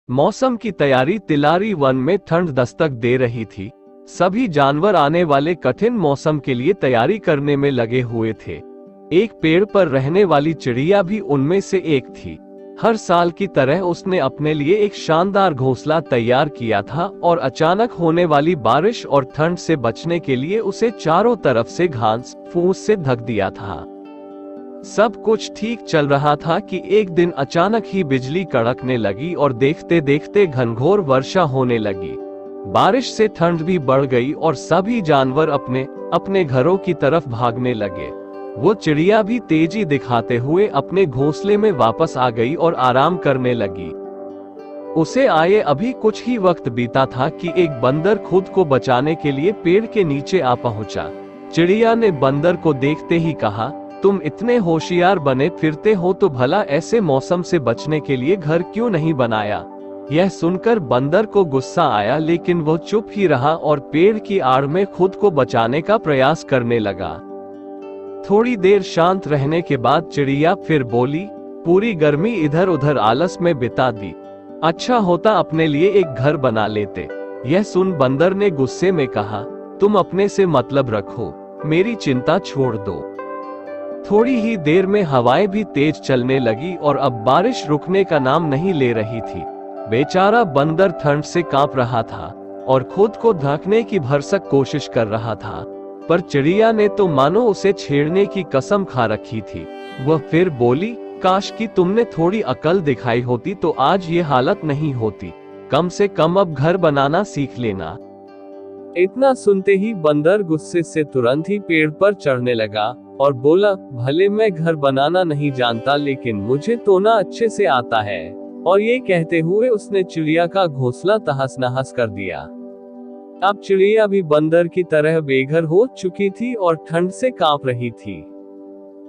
मौसम की तैयारी तिलारी वन में ठंड दस्तक दे रही थी। सभी जानवर आने वाले कठिन मौसम के लिए तैयारी करने में लगे हुए थे। एक पेड़ पर रहने वाली चिड़िया भी उनमें से एक थी। हर साल की तरह उसने अपने लिए एक शानदार घोंसला तैयार किया था और अचानक होने वाली बारिश और ठंड से बचने के लिए उसे चारों तरफ से घास फूस से ढक दिया था। सब कुछ ठीक चल रहा था कि एक दिन अचानक ही बिजली कड़कने लगी और देखते देखते घनघोर वर्षा होने लगी। बारिश से ठंड भी बढ़ गई और सभी जानवर अपने अपने घरों की तरफ भागने लगे। वो चिड़िया भी तेजी दिखाते हुए अपने घोंसले में वापस आ गई और आराम करने लगी। उसे आए अभी कुछ ही वक्त बीता था कि एक बंदर खुद को बचाने के लिए पेड़ के नीचे आ पहुंचा। चिड़िया ने बंदर को देखते ही कहा, तुम इतने होशियार बने फिरते हो तो भला ऐसे मौसम से बचने के लिए घर क्यों नहीं बनाया। यह सुनकर बंदर को गुस्सा आया, लेकिन वो चुप ही रहा और पेड़ की आड़ में खुद को बचाने का प्रयास करने लगा। थोड़ी देर शांत रहने के बाद चिड़िया फिर बोली, पूरी गर्मी इधर उधर आलस में बिता दी, अच्छा होता अपने लिए एक घर बना लेते। यह सुन बंदर ने गुस्से में कहा, तुम अपने से मतलब रखो, मेरी चिंता छोड़ दो। थोड़ी ही देर में हवाएं भी तेज चलने लगी और अब बारिश रुकने का नाम नहीं ले रही थी। बेचारा बंदर ठंड से कांप रहा था और खुद को ढकने की भरसक कोशिश कर रहा था, पर चिड़िया ने तो मानो उसे छेड़ने की कसम खा रखी थी। वह फिर बोली, काश कि तुमने थोड़ी अकल दिखाई होती तो आज ये हालत नहीं होती। कम से कम अब घर बनाना सीख लेना। इतना सुनते ही बंदर गुस्से से तुरंत ही पेड़ पर चढ़ने लगा और बोला, भले मैं घर बनाना नहीं जानता लेकिन मुझे तोड़ना अच्छे से आता है। और ये कहते हुए उसने चिड़िया का घोंसला तहस नहस कर दिया। अब चिड़िया भी बंदर की तरह बेघर हो चुकी थी और ठंड से कांप रही थी।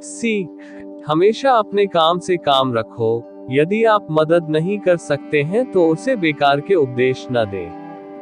सीख, हमेशा अपने काम से काम रखो। यदि आप मदद नहीं कर सकते हैं तो उसे बेकार के उपदेश न दें।